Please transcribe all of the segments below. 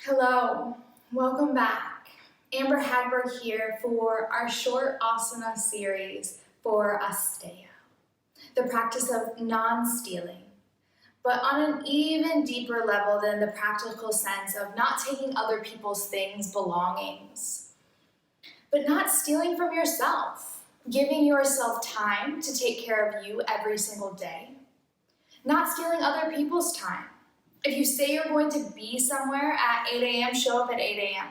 Hello, welcome back. Amber Hagberg here for our short asana series for Asteya, the practice of non-stealing, but on an even deeper level than the practical sense of not taking other people's things, belongings, but not stealing from yourself, giving yourself time to take care of you every single day, not stealing other people's time. If you say you're going to be somewhere at 8 a.m., show up at 8 a.m.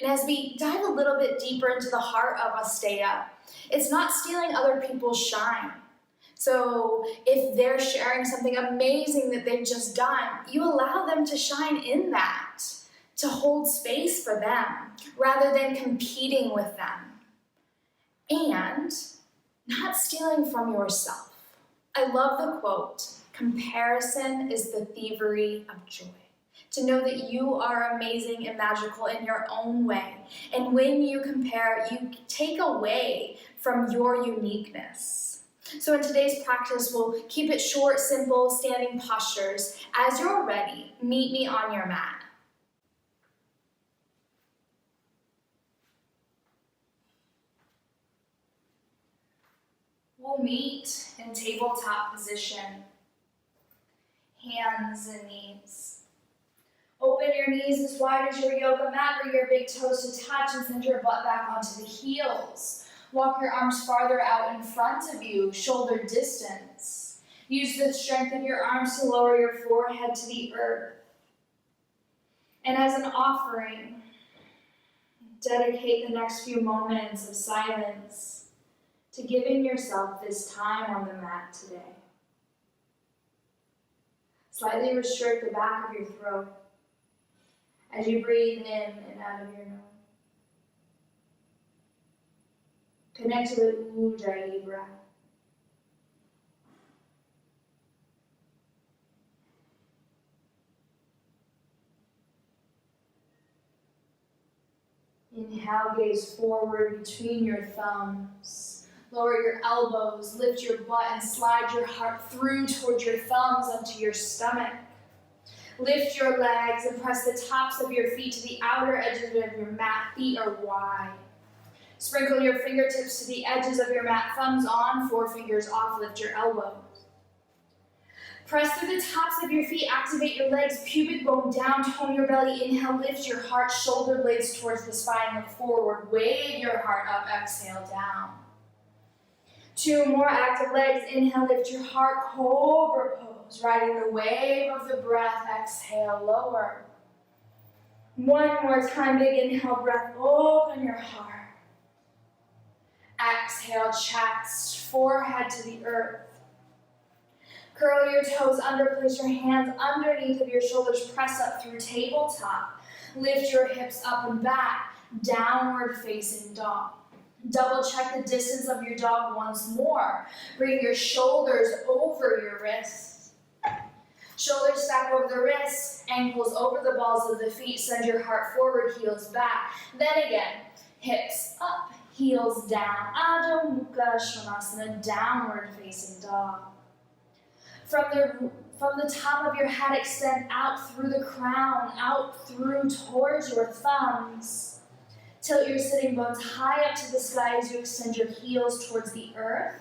And as we dive a little bit deeper into the heart of Asteya, it's not stealing other people's shine. So if they're sharing something amazing that they've just done, you allow them to shine in that, to hold space for them, rather than competing with them. And not stealing from yourself. I love the quote, "Comparison is the thievery of joy." To know that you are amazing and magical in your own way. And when you compare, you take away from your uniqueness. So in today's practice, we'll keep it short, simple, standing postures. As you're ready, meet me on your mat. We'll meet in tabletop position. Hands and knees. Open your knees as wide as your yoga mat, bring your big toes to touch and send your butt back onto the heels. Walk your arms farther out in front of you, shoulder distance. Use the strength of your arms to lower your forehead to the earth. And as an offering, dedicate the next few moments of silence to giving yourself this time on the mat today. Slightly restrict the back of your throat as you breathe in and out of your nose. Connect to the Ujjayi breath. Inhale, gaze forward between your thumbs. Lower your elbows, lift your butt, and slide your heart through towards your thumbs up to your stomach. Lift your legs and press the tops of your feet to the outer edges of your mat. Feet are wide. Sprinkle your fingertips to the edges of your mat. Thumbs on, forefingers off. Lift your elbows. Press through the tops of your feet. Activate your legs, pubic bone down. Tone your belly. Inhale, lift your heart. Shoulder blades towards the spine. Look forward. Wave your heart up. Exhale, down. 2 more active legs. Inhale, lift your heart, cobra pose. Riding the wave of the breath, exhale, lower. 1 more time, big inhale, breath, open your heart. Exhale, chest, forehead to the earth. Curl your toes under, place your hands underneath of your shoulders, press up through tabletop. Lift your hips up and back, downward facing dog. Double check the distance of your dog once more. Bring your shoulders over your wrists. Shoulders stack over the wrists, ankles over the balls of the feet. Send your heart forward, heels back. Then again, hips up, heels down. Adho Mukha Svanasana, downward facing dog. From the top of your head, extend out through the crown, out through towards your thumbs. Tilt your sitting bones high up to the sky as you extend your heels towards the earth.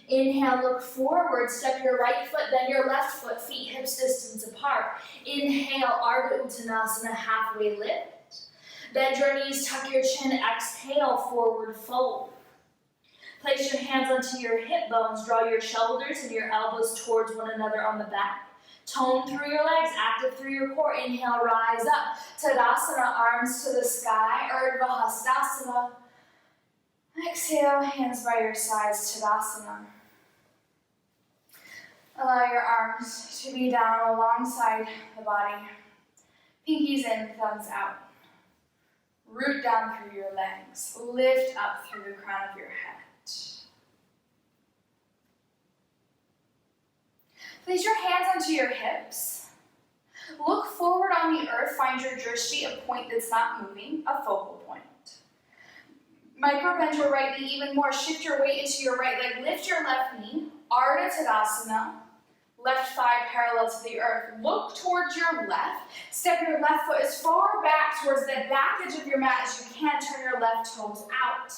Inhale, look forward, step your right foot, then your left foot, feet hips distance apart. Inhale, Ardha Uttanasana, halfway lift. Bend your knees, tuck your chin, exhale, forward fold. Place your hands onto your hip bones, draw your shoulders and your elbows towards one another on the back. Tone through your legs, active through your core. Inhale, rise up. Tadasana, arms to the sky. Urdhva Hastasana. Exhale, hands by your sides, Tadasana. Allow your arms to be down alongside the body. Pinkies in, thumbs out. Root down through your legs. Lift up through the crown of your head. Place your hands onto your hips. Look forward on the earth. Find your drishti, a point that's not moving, a focal point. Micro bend your right knee even more. Shift your weight into your right leg. Lift your left knee. Ardha Tadasana. Left thigh parallel to the earth. Look towards your left. Step your left foot as far back towards the back edge of your mat as you can. Turn your left toes out.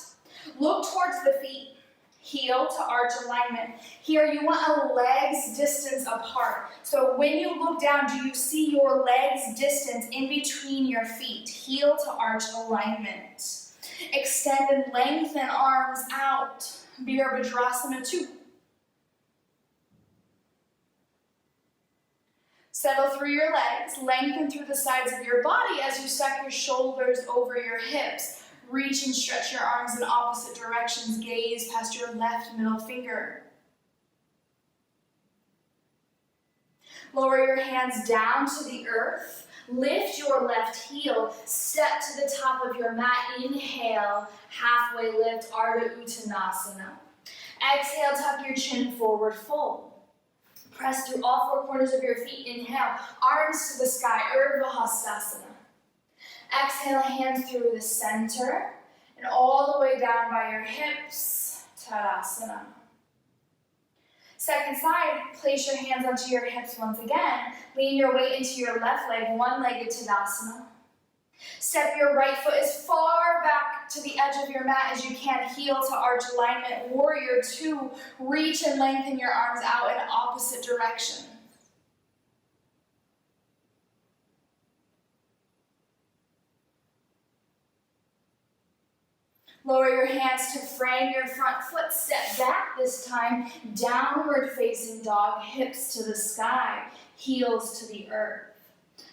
Look towards the feet. Heel to arch alignment. Here you want a legs distance apart. So when you look down, do you see your legs distance in between your feet? Heel to arch alignment. Extend and lengthen arms out. Virabhadrasana 2. Settle through your legs, lengthen through the sides of your body as you stack your shoulders over your hips. Reach and stretch your arms in opposite directions. Gaze past your left middle finger. Lower your hands down to the earth. Lift your left heel. Step to the top of your mat. Inhale, halfway lift, Ardha Uttanasana. Exhale, tuck your chin forward, fold. Press through all four corners of your feet. Inhale, arms to the sky, Urdhva Hastasana. Exhale, hands through the center and all the way down by your hips, Tadasana. Second side, place your hands onto your hips once again. Lean your weight into your left leg, one-legged Tadasana. Step your right foot as far back to the edge of your mat as you can. Heel to arch alignment. Warrior 2. Reach and lengthen your arms out in opposite directions. Lower your hands to frame your front foot. Step back this time. Downward facing dog. Hips to the sky. Heels to the earth.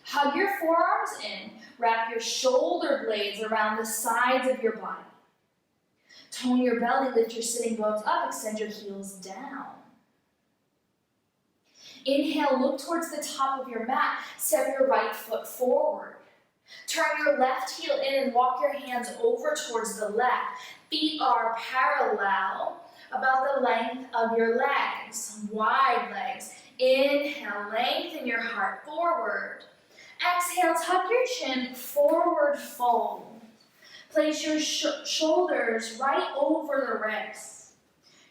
Hug your forearms in. Wrap your shoulder blades around the sides of your body. Tone your belly. Lift your sitting bones up. Extend your heels down. Inhale, look towards the top of your mat. Step your right foot forward. Turn your left heel in and walk your hands over towards the left. Feet are parallel, about the length of your legs. Wide legs. Inhale, lengthen your heart forward. Exhale, tuck your chin, forward fold. Place your shoulders right over the ribs.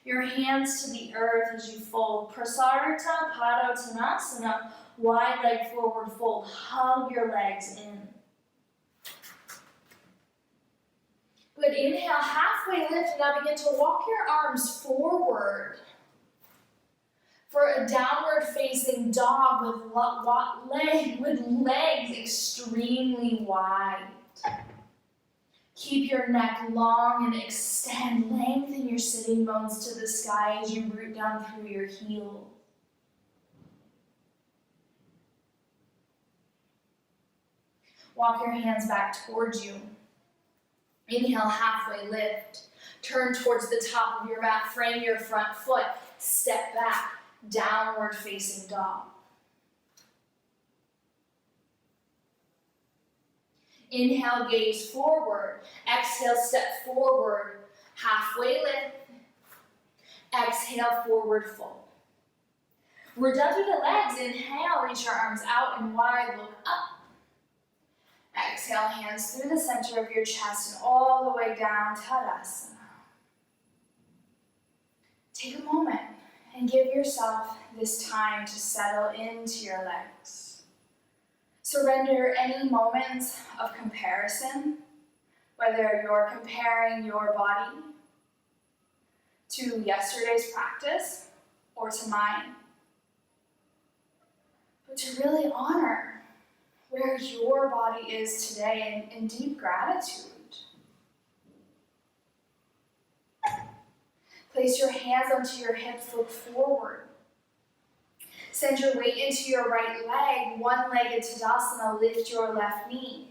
Your hands to the earth as you fold. Prasarita Padottanasana, wide leg forward fold. Hug your legs in. Good, inhale, halfway lift, and now begin to walk your arms forward for a downward facing dog with legs extremely wide. Keep your neck long and extend. Lengthen your sitting bones to the sky as you root down through your heels. Walk your hands back towards you. Inhale, halfway lift. Turn towards the top of your mat. Frame your front foot. Step back. Downward facing dog. Inhale, gaze forward. Exhale, step forward. Halfway lift. Exhale, forward fold. We're done through the legs. Inhale, reach your arms out and wide. Look up. Exhale, hands through the center of your chest and all the way down, Tadasana. Take a moment and give yourself this time to settle into your legs. Surrender any moments of comparison, whether you're comparing your body to yesterday's practice or to mine, but to really honor where your body is today in deep gratitude. Place your hands onto your hips, look forward. Send your weight into your right leg, one-legged Tadasana, lift your left knee.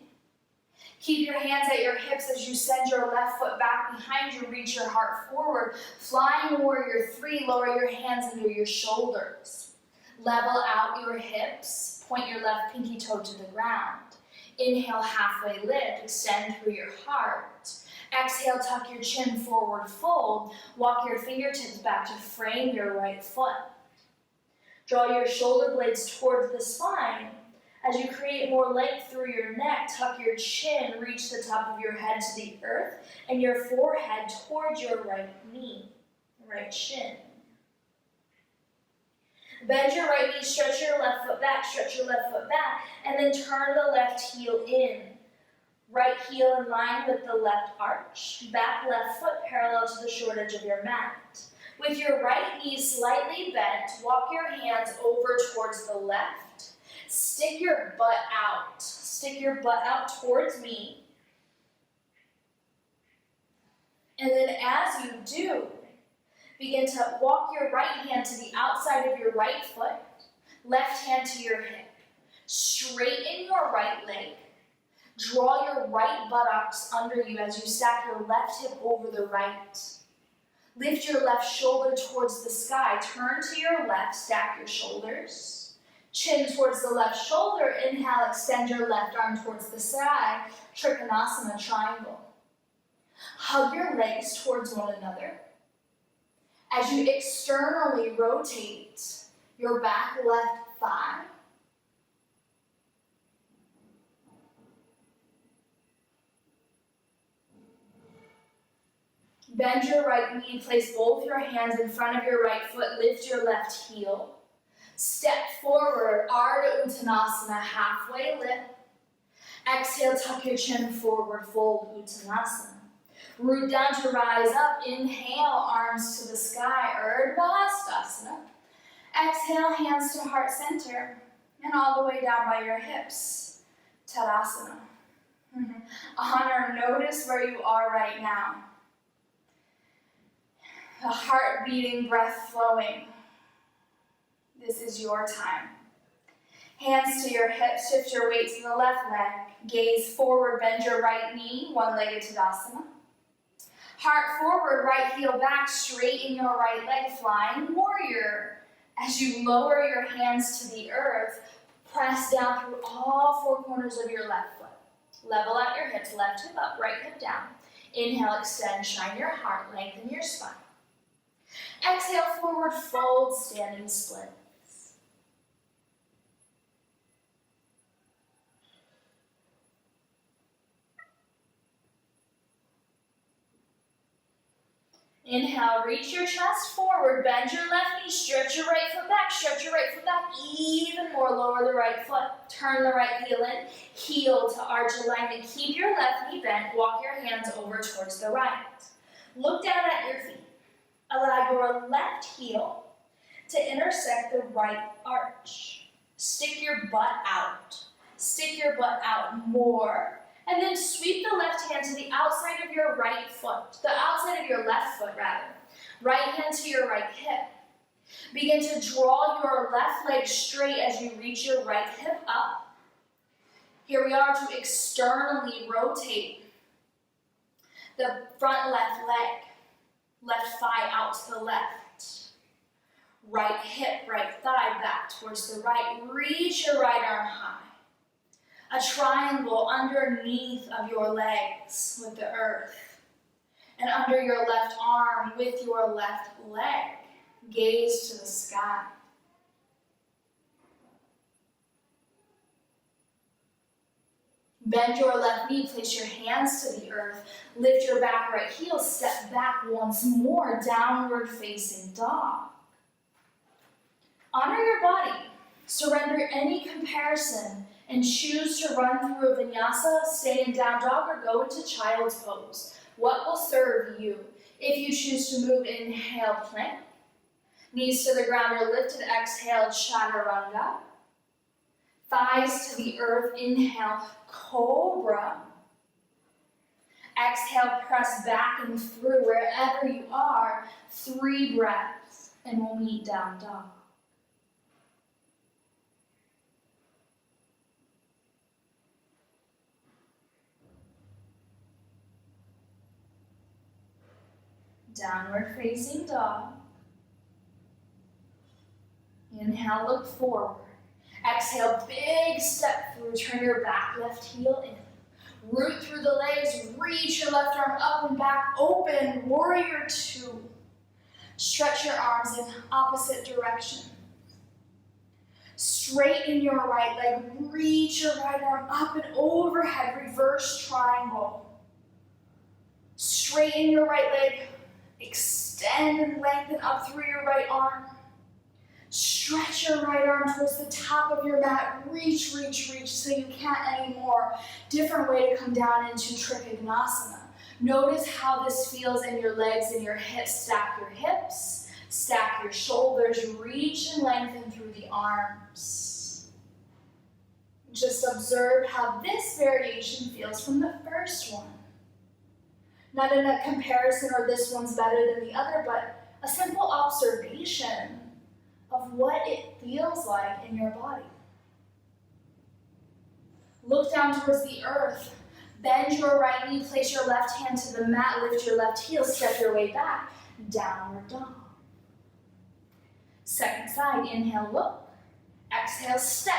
Keep your hands at your hips as you send your left foot back behind you, reach your heart forward. Flying Warrior 3, lower your hands under your shoulders. Level out your hips. Point your left pinky toe to the ground. Inhale, halfway lift. Extend through your heart. Exhale, tuck your chin forward, fold. Walk your fingertips back to frame your right foot. Draw your shoulder blades towards the spine. As you create more length through your neck, tuck your chin, reach the top of your head to the earth, and your forehead towards your right knee, right shin. Bend your right knee, stretch your left foot back, stretch your left foot back, and then turn the left heel in. Right heel in line with the left arch. Back left foot parallel to the short edge of your mat. With your right knee slightly bent, walk your hands over towards the left. Stick your butt out. Stick your butt out towards me. And then as you do, begin to walk your right hand to the outside of your right foot, left hand to your hip. Straighten your right leg. Draw your right buttocks under you as you stack your left hip over the right. Lift your left shoulder towards the sky. Turn to your left, stack your shoulders. Chin towards the left shoulder. Inhale, extend your left arm towards the sky. Trikonasana triangle. Hug your legs towards one another. As you externally rotate your back left thigh, bend your right knee, place both your hands in front of your right foot, lift your left heel. Step forward, Ardha Uttanasana, halfway lift. Exhale, tuck your chin forward, fold Uttanasana. Root down to rise up, inhale, arms to the sky, Urdhva Hastasana. Exhale, hands to heart center, and all the way down by your hips, Tadasana. Honor, notice where you are right now. The heart beating, breath flowing. This is your time. Hands to your hips, shift your weight to the left leg. Gaze forward, bend your right knee, one-legged Tadasana. Heart forward, right heel back, straighten your right leg, flying warrior. As you lower your hands to the earth, press down through all four corners of your left foot. Level out your hips, left hip up, right hip down. Inhale, extend, shine your heart, lengthen your spine. Exhale, forward fold, standing splits. Inhale, reach your chest forward, bend your left knee, stretch your right foot back, stretch your right foot back even more, lower the right foot, turn the right heel in, heel to arch alignment, keep your left knee bent, walk your hands over towards the right. Look down at your feet, allow your left heel to intersect the right arch. Stick your butt out more. And then sweep the left hand to the outside of your right foot, the outside of your left foot rather. Right hand to your right hip. Begin to draw your left leg straight as you reach your right hip up. Here we are to externally rotate the front left leg, left thigh out to the left. Right hip, right thigh back towards the right. Reach your right arm high. A triangle underneath of your legs with the earth. And under your left arm with your left leg. Gaze to the sky. Bend your left knee, place your hands to the earth. Lift your back right heel, step back once more, downward facing dog. Honor your body. Surrender any comparison and choose to run through a vinyasa, stay in down dog, or go into child's pose. What will serve you? If you choose to move, inhale, plank. Knees to the ground or lifted, exhale, chaturanga. Thighs to the earth, inhale, cobra. Exhale, press back and through wherever you are. 3 breaths, and we'll meet down dog. Downward facing dog. Inhale, look forward. Exhale, big step through. Turn your back left heel in. Root through the legs. Reach your left arm up and back. Open, warrior 2. Stretch your arms in opposite direction. Straighten your right leg. Reach your right arm up and overhead. Reverse triangle. Straighten your right leg. Extend and lengthen up through your right arm. Stretch your right arm towards the top of your mat. Reach, reach, reach so you can't anymore. Different way to come down into Trikonasana. Notice how this feels in your legs and your hips. Stack your hips, stack your shoulders, reach and lengthen through the arms. Just observe how this variation feels from the first one. Not in a comparison or this one's better than the other, but a simple observation of what it feels like in your body. Look down towards the earth. Bend your right knee, place your left hand to the mat, lift your left heel, step your way back, downward dog. Second side, inhale, look. Exhale, step.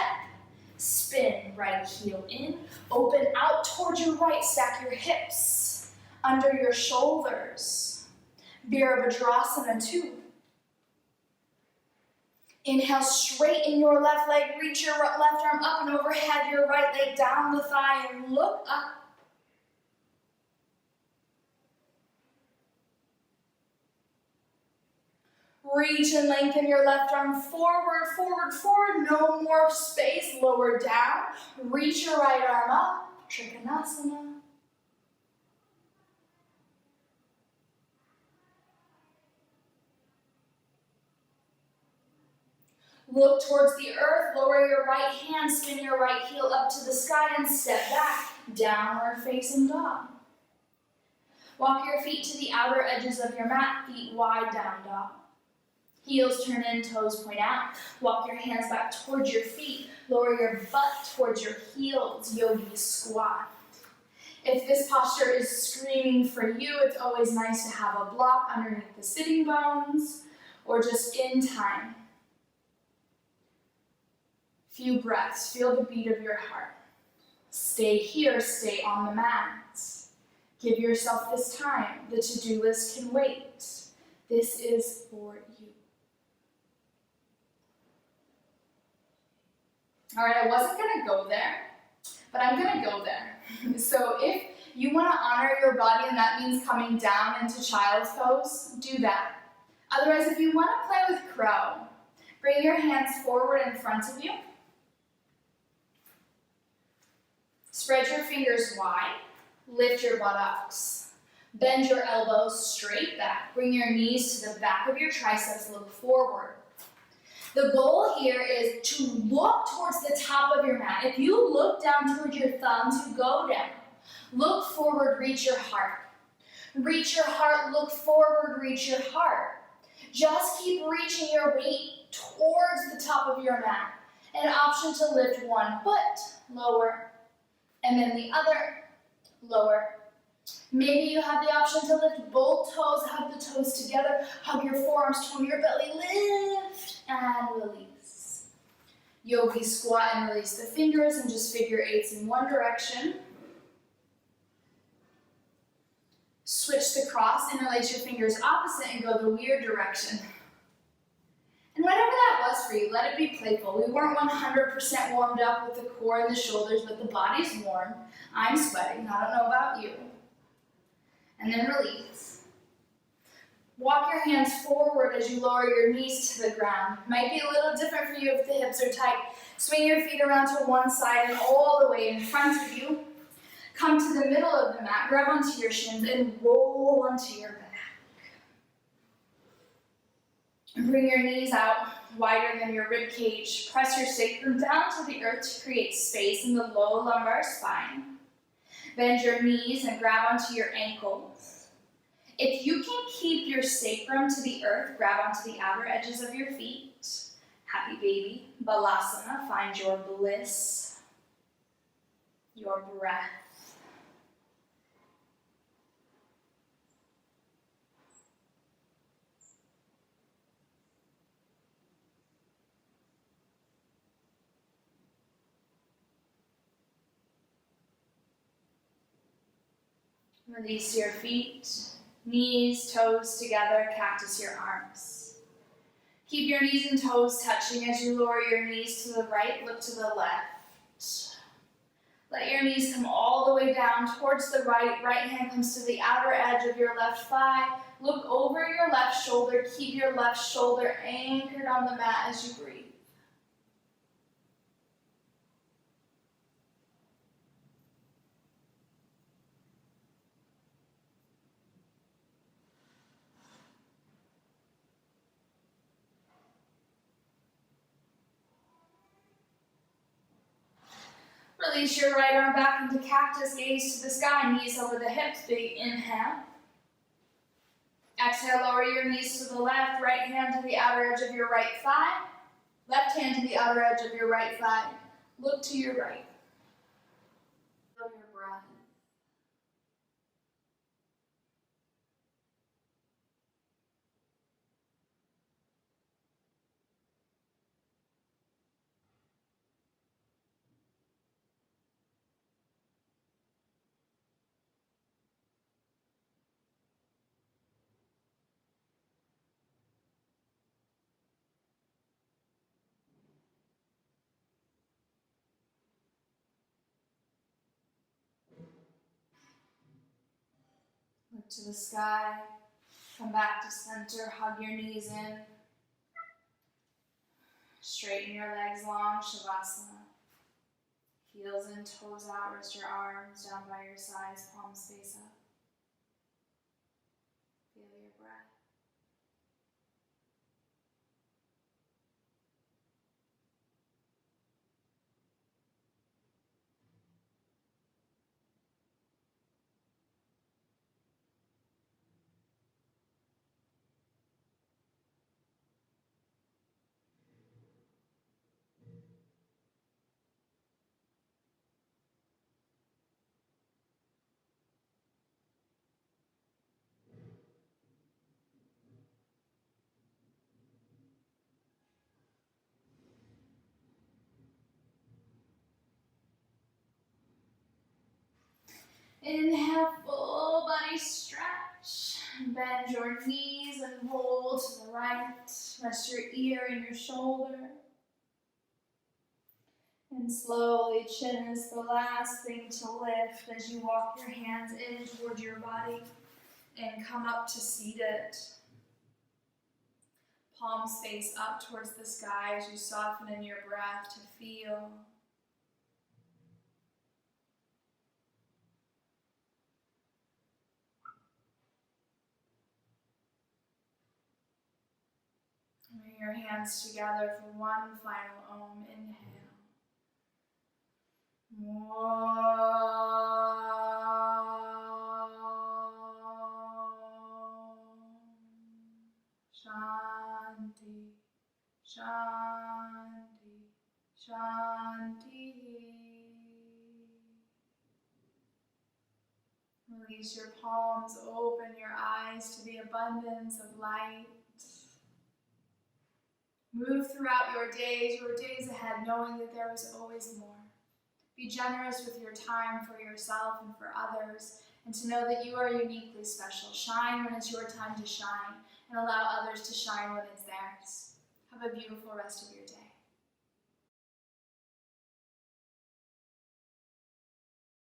Spin, right heel in. Open out towards your right, stack your hips under your shoulders. Virabhadrasana 2. Inhale, straighten your left leg, reach your left arm up and overhead, your right leg down the thigh and look up. Reach and lengthen your left arm forward, forward, forward. No more space, lower down. Reach your right arm up, Trikonasana. Look towards the earth, lower your right hand, spin your right heel up to the sky and step back, downward facing dog. Walk your feet to the outer edges of your mat, feet wide, down dog. Heels turn in, toes point out. Walk your hands back towards your feet, lower your butt towards your heels, yogi squat. If this posture is screaming for you, it's always nice to have a block underneath the sitting bones or just in time. Few breaths, feel the beat of your heart. Stay here, stay on the mat. Give yourself this time. The to-do list can wait. This is for you. All right, I wasn't gonna go there, but I'm gonna go there. So if you wanna honor your body and that means coming down into child's pose, do that. Otherwise, if you wanna play with crow, bring your hands forward in front of you. Spread your fingers wide, lift your buttocks. Bend your elbows straight back. Bring your knees to the back of your triceps, look forward. The goal here is to look towards the top of your mat. If you look down towards your thumbs, you go down. Look forward, reach your heart. Reach your heart, look forward, reach your heart. Just keep reaching your weight towards the top of your mat. An option to lift one foot, lower, and then the other, lower. Maybe you have the option to lift both toes, hug the toes together, hug your forearms, tone your belly, lift and release. Yogi squat and release the fingers and just figure eights in one direction. Switch the cross, interlace your fingers opposite and go the weird direction. And whatever that was for you, let it be playful. We weren't 100% warmed up with the core and the shoulders, but the body's warm. I'm sweating, I don't know about you. And then release. Walk your hands forward as you lower your knees to the ground. Might be a little different for you if the hips are tight. Swing your feet around to one side and all the way in front of you. Come to the middle of the mat, grab onto your shins and roll onto your back. And bring your knees out wider than your rib cage. Press your sacrum down to the earth to create space in the low lumbar spine. Bend your knees and grab onto your ankles. If you can keep your sacrum to the earth, grab onto the outer edges of your feet. Happy baby, balasana, find your bliss, your breath. Release your feet, knees, toes together, cactus your arms. Keep your knees and toes touching as you lower your knees to the right, look to the left. Let your knees come all the way down towards the right. Right hand comes to the outer edge of your left thigh. look over your left shoulder. Keep your left shoulder anchored on the mat as you breathe. Release your right arm back into cactus, gaze to the sky, knees over the hips, big inhale. Exhale, lower your knees to the left, right hand to the outer edge of your right thigh, left hand to the outer edge of your right thigh. Look to your right. Feel your breath. Look to the sky. Come back to center. Hug your knees in. Straighten your legs long, Shavasana. Heels in, toes out. Rest your arms down by your sides, palms face up. Feel your breath. Inhale, full body stretch. Bend your knees and roll to the right. Rest your ear and your shoulder. And slowly, chin is the last thing to lift as you walk your hands in toward your body and come up to seated. Palms face up towards the sky as you soften in your breath to feel. Bring your hands together for one final Om. Inhale. Shanti, Shanti, Shanti. Release your palms, open your eyes to the abundance of light. Move throughout your days ahead, knowing that there is always more. Be generous with your time for yourself and for others, and to know that you are uniquely special. Shine when it's your time to shine, and allow others to shine when it's theirs. Have a beautiful rest of your day.